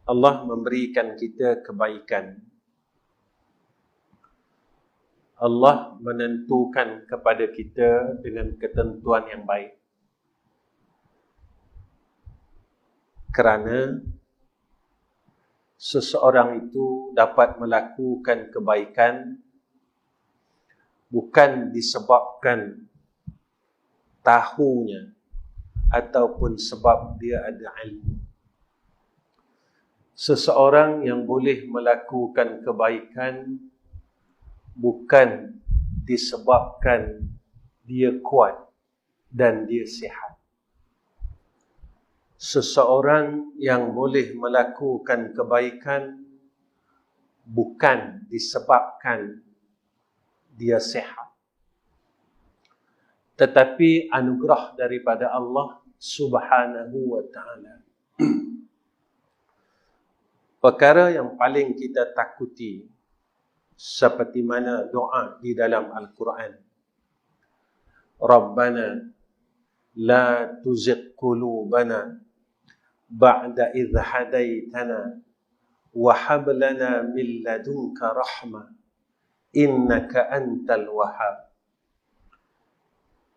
Allah memberikan kita kebaikan. Allah menentukan kepada kita dengan ketentuan yang baik. Kerana seseorang itu dapat melakukan kebaikan bukan disebabkan tahunya ataupun sebab dia ada ilmu. Seseorang yang boleh melakukan kebaikan bukan disebabkan dia kuat dan dia sihat. Seseorang yang boleh melakukan kebaikan bukan disebabkan dia sihat, tetapi anugerah daripada Allah Subhanahu wa ta'ala. Perkara yang paling kita takuti, seperti mana doa di dalam Al-Quran, Rabbana la tuzigh qulubana ba'da idh hadaitana wa hab lana min ladunka rahmah innaka antal wahhab.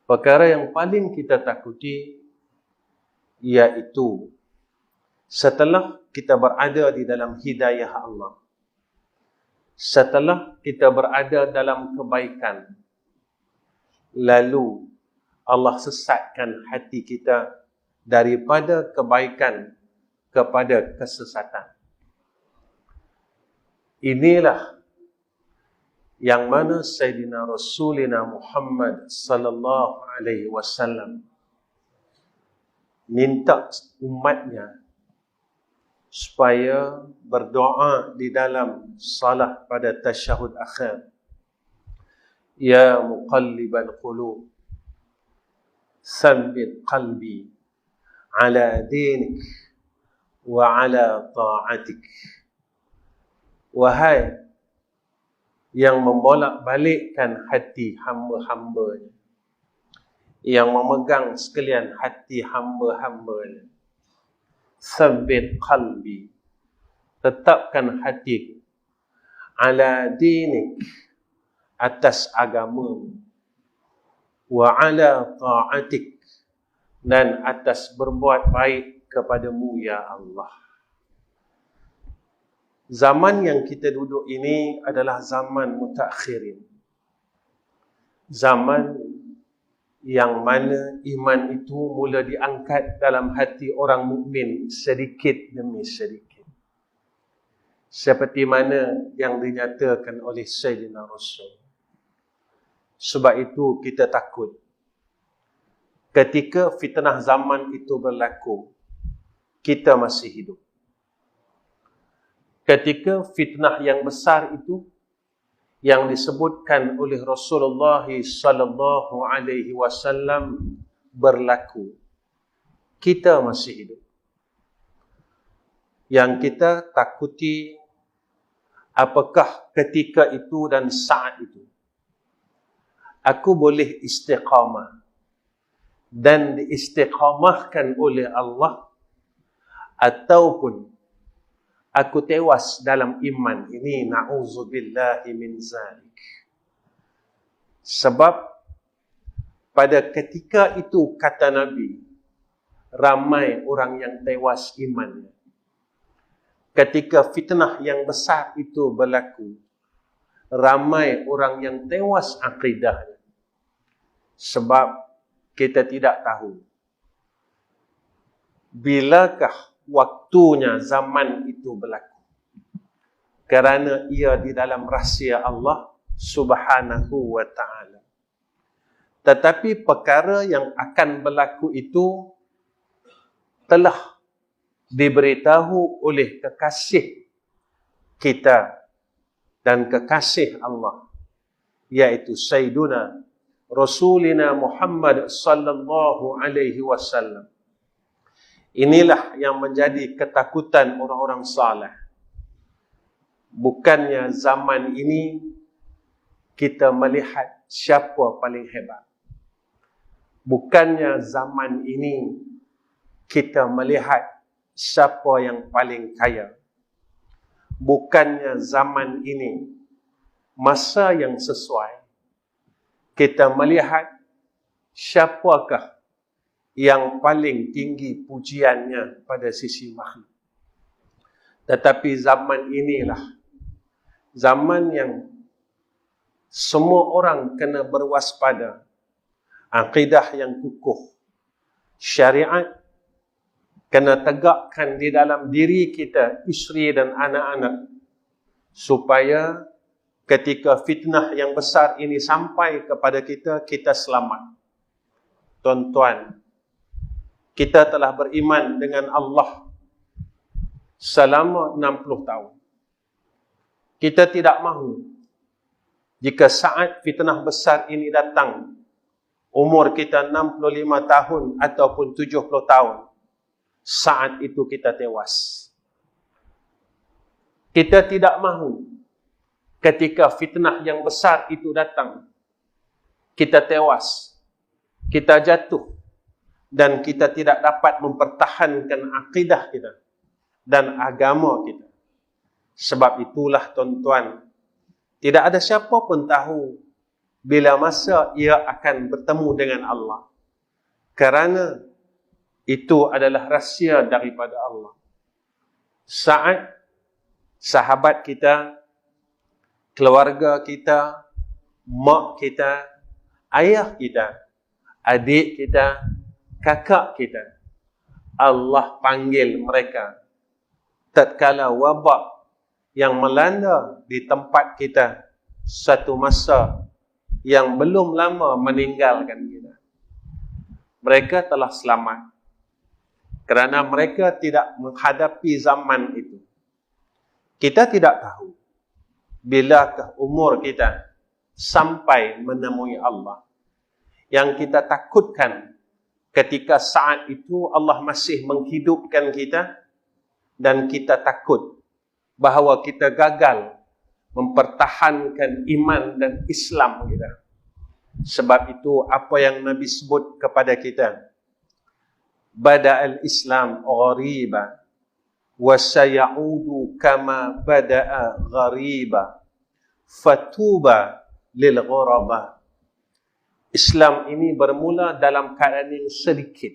Perkara yang paling kita takuti iaitu setelah kita berada di dalam hidayah Allah, setelah kita berada dalam kebaikan, lalu Allah sesatkan hati kita daripada kebaikan kepada kesesatan. Inilah yang mana Sayyidina Rasulina Muhammad sallallahu alaihi wasallam minta umatnya supaya berdoa di dalam salat pada tasyahud akhir. Ya muqallibal qulub, tsabbit qalbi ala dinik wa ala ta'atik. Wahai yang membolak-balikkan hati hamba-hambanya, yang memegang sekalian hati hamba-hambanya, tsabbit qalbi, tetapkan hatiku, ala dinik, atas agamamu, wa ala ta'atik, dan atas berbuat baik kepadamu ya Allah. Zaman yang kita duduk ini adalah zaman mutakhirin. Zaman yang mana iman itu mula diangkat dalam hati orang mukmin sedikit demi sedikit. Seperti mana yang dinyatakan oleh Sayyidina Rasul. Sebab itu kita takut. Ketika fitnah zaman itu berlaku, kita masih hidup. Ketika fitnah yang besar itu yang disebutkan oleh Rasulullah sallallahu alaihi wasallam berlaku, kita masih hidup. Yang kita takuti, apakah ketika itu dan saat itu aku boleh istiqamah dan diistiqamahkan oleh Allah, ataupun aku tewas dalam iman ini, na'udzubillahi min zalik. Sebab pada ketika itu, kata Nabi, ramai orang yang tewas imannya. Ketika fitnah yang besar itu berlaku, ramai orang yang tewas akidahnya. Sebab kita tidak tahu bilakah waktunya zaman itu berlaku. Kerana ia di dalam rahsia Allah Subhanahu wa ta'ala. Tetapi perkara yang akan berlaku itu telah diberitahu oleh kekasih kita dan kekasih Allah, yaitu Sayyiduna Rasulina Muhammad sallallahu alaihi wasallam. Inilah yang menjadi ketakutan orang-orang saleh. Bukannya zaman ini kita melihat siapa paling hebat. Bukannya zaman ini kita melihat siapa yang paling kaya. Bukannya zaman ini masa yang sesuai kita melihat siapakah yang paling tinggi pujiannya pada sisi makhluk. Tetapi zaman inilah zaman yang semua orang kena berwaspada. Akidah yang kukuh, syariat kena tegakkan di dalam diri kita, isteri dan anak-anak, supaya ketika fitnah yang besar ini sampai kepada kita, kita selamat. Tuan-tuan, kita telah beriman dengan Allah selama 60 tahun. Kita tidak mahu jika saat fitnah besar ini datang, umur kita 65 tahun ataupun 70 tahun, saat itu kita tewas. Kita tidak mahu ketika fitnah yang besar itu datang, kita tewas, kita jatuh, dan kita tidak dapat mempertahankan akidah kita dan agama kita. Sebab itulah tuan-tuan, tidak ada siapa pun tahu bila masa ia akan bertemu dengan Allah. Kerana itu adalah rahsia daripada Allah. Saat sahabat kita, keluarga kita, mak kita, ayah kita, adik kita, kakak kita, Allah panggil mereka tatkala wabak yang melanda di tempat kita satu masa yang belum lama meninggalkan kita. Mereka telah selamat kerana mereka tidak menghadapi zaman itu. Kita tidak tahu bilakah umur kita sampai menemui Allah. Yang kita takutkan ketika saat itu Allah masih menghidupkan kita, dan kita takut bahawa kita gagal mempertahankan iman dan Islam kita. Sebab itu apa yang Nabi sebut kepada kita, bada'al Islam ghariba wa sayaudu kama bada'a ghariba fatuba lil ghuraba. Islam ini bermula dalam keadaan yang sedikit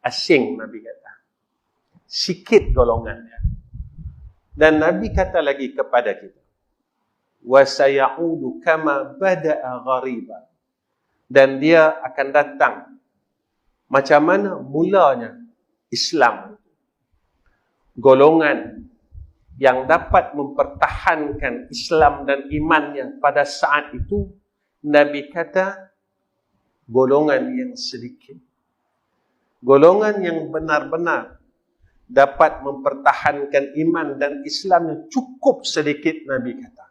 asing, Nabi kata, sikit golongannya. Dan Nabi kata lagi kepada kita, wa sayaudu kama bada'a ghariba, dan dia akan datang macam mana mulanya Islam. Golongan yang dapat mempertahankan Islam dan imannya pada saat itu, Nabi kata, golongan yang sedikit. Golongan yang benar-benar dapat mempertahankan iman dan Islamnya cukup sedikit, Nabi kata.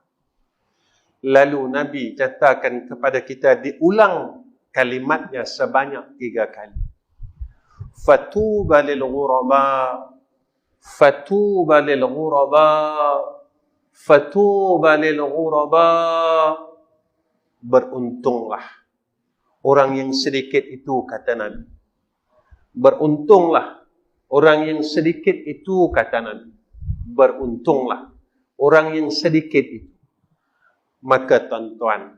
Lalu Nabi katakan kepada kita, diulang kalimatnya sebanyak 3 kali. Fatuba lil ghuraba, fatuba lil ghuraba, fatuba lil ghuraba. Beruntunglah orang yang sedikit itu, kata Nabi. Beruntunglah orang yang sedikit itu, kata Nabi. Beruntunglah orang yang sedikit itu. Maka tuan-tuan,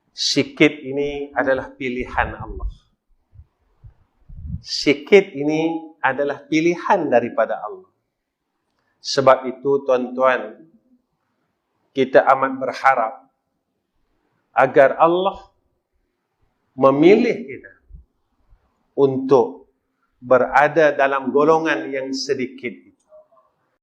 sikit ini adalah pilihan Allah. Sikit ini adalah pilihan daripada Allah. Sebab itu tuan-tuan, kita amat berharap agar Allah memilih kita untuk berada dalam golongan yang sedikit.